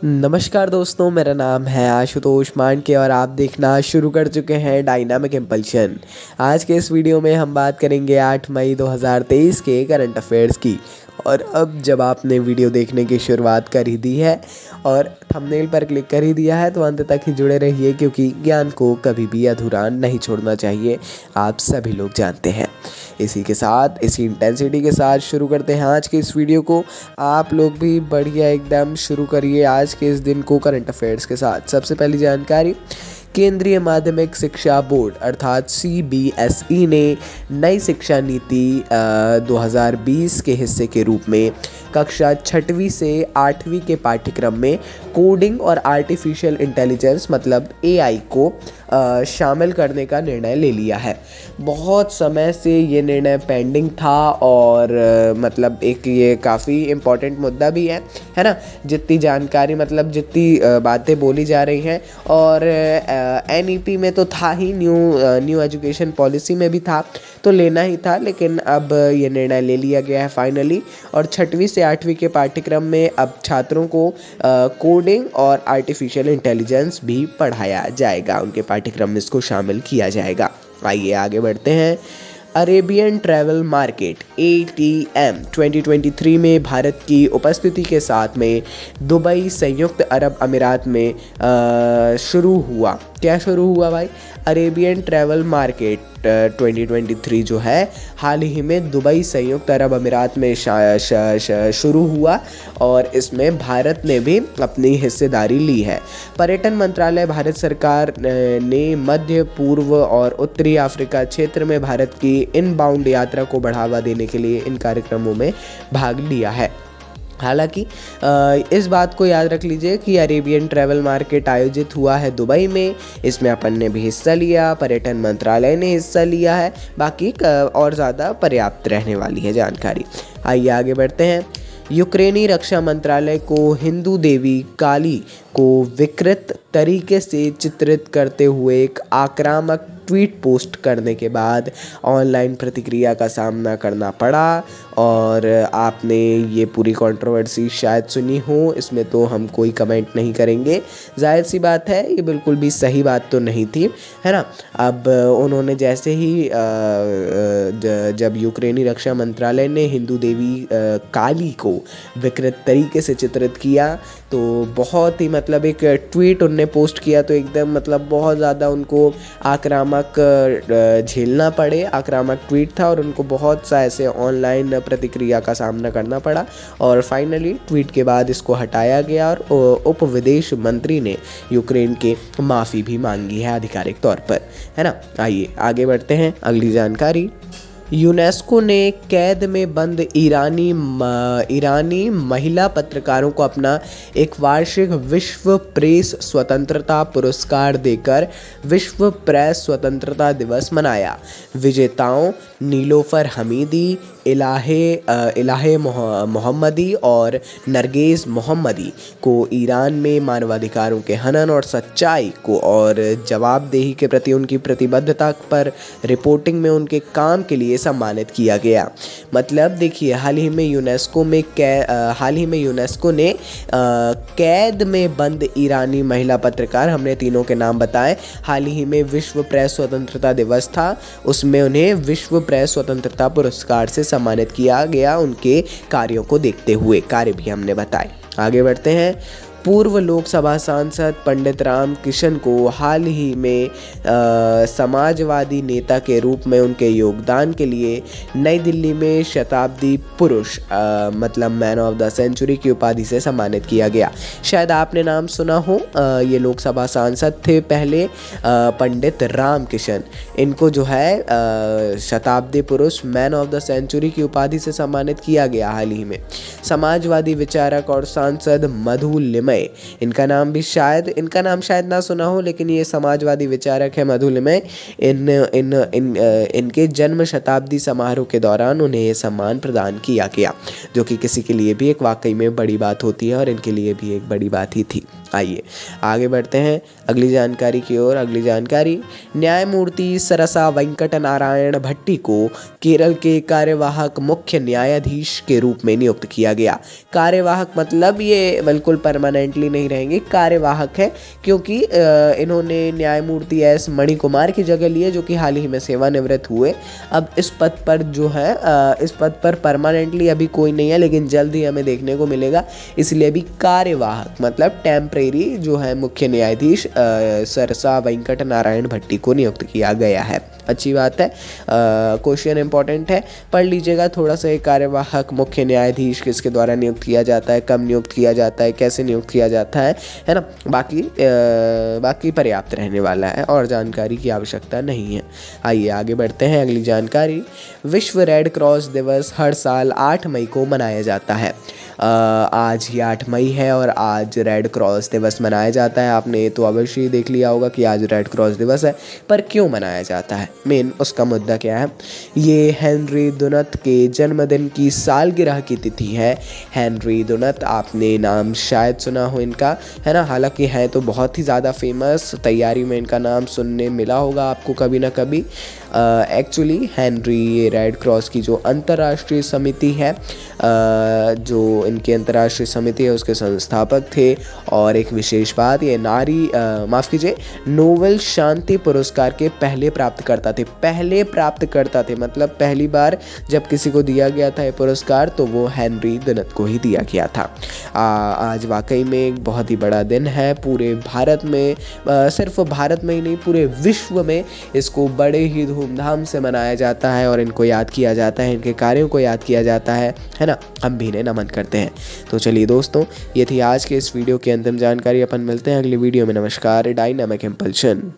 नमस्कार दोस्तों, मेरा नाम है आशुतोष मांडके और आप देखना शुरू कर चुके हैं डायनामिक इम्पल्शन। आज के इस वीडियो में हम बात करेंगे 8 मई 2023 के करंट अफेयर्स की। और अब जब आपने वीडियो देखने की शुरुआत कर ही दी है और थंबनेल पर क्लिक कर ही दिया है तो अंत तक ही जुड़े रहिए, क्योंकि ज्ञान को कभी भी अधूरा नहीं छोड़ना चाहिए, आप सभी लोग जानते हैं। इसी के साथ, इसी इंटेंसिटी के साथ शुरू करते हैं आज के इस वीडियो को। आप लोग भी बढ़िया एकदम शुरू करिए आज के इस दिन को करंट अफेयर्स के साथ। सबसे पहली जानकारी, केंद्रीय माध्यमिक शिक्षा बोर्ड अर्थात CBSE ने नई शिक्षा नीति 2020 के हिस्से के रूप में कक्षा 6वीं से 8वीं के पाठ्यक्रम में कोडिंग और आर्टिफिशियल इंटेलिजेंस मतलब AI को शामिल करने का निर्णय ले लिया है। बहुत समय से ये निर्णय पेंडिंग था और मतलब एक ये काफ़ी इम्पोर्टेंट मुद्दा भी है ना। जितनी जानकारी मतलब जितनी बातें बोली जा रही हैं और NEP में तो था ही, न्यू एजुकेशन पॉलिसी में भी था, तो लेना ही था, लेकिन अब ये निर्णय ले लिया गया है फाइनली। और 6वीं से 8वीं के पाठ्यक्रम में अब छात्रों को कोडिंग और आर्टिफिशियल इंटेलिजेंस भी पढ़ाया जाएगा, उनके पाठ्यक्रम में इसको शामिल किया जाएगा। आइए आगे बढ़ते हैं। अरेबियन ट्रैवल मार्केट ATM 2023 में भारत की उपस्थिति के साथ में दुबई संयुक्त अरब अमीरात में शुरू हुआ। क्या शुरू हुआ भाई? अरेबियन ट्रैवल मार्केट 2023 जो है हाल ही में दुबई संयुक्त अरब अमीरात में शुरू हुआ और इसमें भारत ने भी अपनी हिस्सेदारी ली है। पर्यटन मंत्रालय भारत सरकार ने मध्य पूर्व और उत्तरी अफ्रीका क्षेत्र में भारत की इनबाउंड यात्रा को बढ़ावा देने के लिए इन कार्यक्रमों में भाग लिया है। हालांकि इस बात को याद रख लीजिए कि अरेबियन ट्रैवल मार्केट आयोजित हुआ है दुबई में, इसमें अपन ने भी हिस्सा लिया, पर्यटन मंत्रालय ने हिस्सा लिया है, बाकी और ज़्यादा पर्याप्त रहने वाली है जानकारी। आइए आगे बढ़ते हैं। यूक्रेनी रक्षा मंत्रालय को हिंदू देवी काली को विकृत तरीके से चित्रित करते हुए एक आक्रामक ट्वीट पोस्ट करने के बाद ऑनलाइन प्रतिक्रिया का सामना करना पड़ा। और आपने ये पूरी कंट्रोवर्सी शायद सुनी हो, इसमें तो हम कोई कमेंट नहीं करेंगे, जाहिर सी बात है ये बिल्कुल भी सही बात तो नहीं थी, है ना। अब उन्होंने जैसे ही जब यूक्रेनी रक्षा मंत्रालय ने हिंदू देवी काली को विकृत तरीके से चित्रित किया तो बहुत ही मतलब एक ट्वीट उनने पोस्ट किया तो एकदम मतलब बहुत ज़्यादा उनको आक्रामक झेलना पड़े, आक्रामक ट्वीट था और उनको बहुत सा ऐसे ऑनलाइन प्रतिक्रिया का सामना करना पड़ा और फाइनली ट्वीट के बाद इसको हटाया गया और उप विदेश मंत्री ने यूक्रेन के माफ़ी भी मांगी है आधिकारिक तौर पर, है ना। आइए आगे बढ़ते हैं। अगली जानकारी, यूनेस्को ने कैद में बंद ईरानी महिला पत्रकारों को अपना एक वार्षिक विश्व प्रेस स्वतंत्रता पुरस्कार देकर विश्व प्रेस स्वतंत्रता दिवस मनाया। विजेताओं नीलोफर हमीदी, इलाहे मोहम्मदी और नरगेज़ मोहम्मदी को ईरान में मानवाधिकारों के हनन और सच्चाई को और जवाबदेही के प्रति उनकी प्रतिबद्धता पर रिपोर्टिंग में उनके काम के लिए सम्मानित किया गया। मतलब देखिए, हाल ही में यूनेस्को ने कैद में बंद ईरानी महिला पत्रकार, हमने तीनों के नाम बताए, हाल ही में विश्व प्रेस स्वतंत्रता दिवस था, उसमें उन्हें विश्व प्रेस स्वतंत्रता पुरस्कार से सम्मानित किया गया उनके कार्यों को देखते हुए। कार्य भी हमने बताए। आगे बढ़ते हैं। पूर्व लोकसभा सांसद पंडित राम किशन को हाल ही में समाजवादी नेता के रूप में उनके योगदान के लिए नई दिल्ली में शताब्दी पुरुष मतलब मैन ऑफ द सेंचुरी की उपाधि से सम्मानित किया गया। शायद आपने नाम सुना हो, ये लोकसभा सांसद थे पहले पंडित राम किशन, इनको जो है शताब्दी पुरुष मैन ऑफ द सेंचुरी की उपाधि से सम्मानित किया गया हाल ही में। समाजवादी विचारक और सांसद मधु लिमय, इनका नाम शायद ना सुना हो, लेकिन ये समाजवादी विचारक है मधु लिमय। इनके जन्म शताब्दी समारोह के दौरान उन्हें ये सम्मान प्रदान किया गया, जो कि किसी के लिए भी एक वाकई में बड़ी बात होती है और इनके लिए भी एक बड़ी बात ही थी। आइए आगे बढ़ते हैं अगली जानकारी की ओर। अगली जानकारी, न्यायमूर्ति सरसा वेंकट नारायण भट्टी को केरल के कार्यवाहक मुख्य न्यायाधीश के रूप में नियुक्त किया गया। कार्यवाहक मतलब ये बिल्कुल परमानेंट परमानेंटली नहीं रहेंगे, कार्यवाहक है, क्योंकि इन्होंने न्यायमूर्ति एस मणिकुमार की जगह ली है, जो कि हाल ही में सेवानिवृत्त हुए। अब इस पद पर जो है इस पद पर परमानेंटली अभी कोई नहीं है, लेकिन जल्द ही हमें देखने को मिलेगा, इसलिए अभी कार्यवाहक मतलब टेम्परेरी जो है मुख्य न्यायाधीश सरसा वेंकट नारायण भट्टी को नियुक्त किया गया है। अच्छी बात है। क्वेश्चन इंपॉर्टेंट है, पढ़ लीजिएगा थोड़ा सा। कार्यवाहक मुख्य न्यायाधीश किसके द्वारा नियुक्त किया जाता है, कब नियुक्त किया जाता है, कैसे नियुक्त किया जाता है ना। बाकी पर्याप्त रहने वाला है और जानकारी की आवश्यकता नहीं है। आइए आगे बढ़ते हैं। अगली जानकारी, विश्व रेड क्रॉस दिवस हर साल 8 मई को मनाया जाता है। आज ही 8 मई है और आज रेड क्रॉस दिवस मनाया जाता है। आपने तो अवश्य ही देख लिया होगा कि आज रेड क्रॉस दिवस है, पर क्यों मनाया जाता है, मेन उसका मुद्दा क्या है। ये हेनरी डुनत के जन्मदिन की सालगिरह की तिथि है। हेनरी डुनत, आपने नाम शायद सुना हो इनका, है ना। हालांकि है तो बहुत ही ज़्यादा फेमस, तैयारी में इनका नाम सुनने मिला होगा आपको कभी ना कभी। एक्चुअली हेनरी रेड क्रॉस की जो अंतर्राष्ट्रीय समिति है, जो इनकी अंतर्राष्ट्रीय समिति है, उसके संस्थापक थे। और एक विशेष बात, ये नोबेल शांति पुरस्कार के पहले प्राप्तकर्ता थे। मतलब पहली बार जब किसी को दिया गया था ये पुरस्कार, तो वो हेनरी डुनत को ही दिया गया था। आज वाकई में एक बहुत ही बड़ा दिन है पूरे भारत में, सिर्फ भारत में ही नहीं, पूरे विश्व में इसको बड़े ही धूमधाम से मनाया जाता है और इनको याद किया जाता है, इनके कार्यों को याद किया जाता है ना। हम भी इन्हें नमन करते हैं। तो चलिए दोस्तों, ये थी आज के इस वीडियो की अंतिम जानकारी। अपन मिलते हैं अगली वीडियो में। नमस्कार। Dynamic impulsion.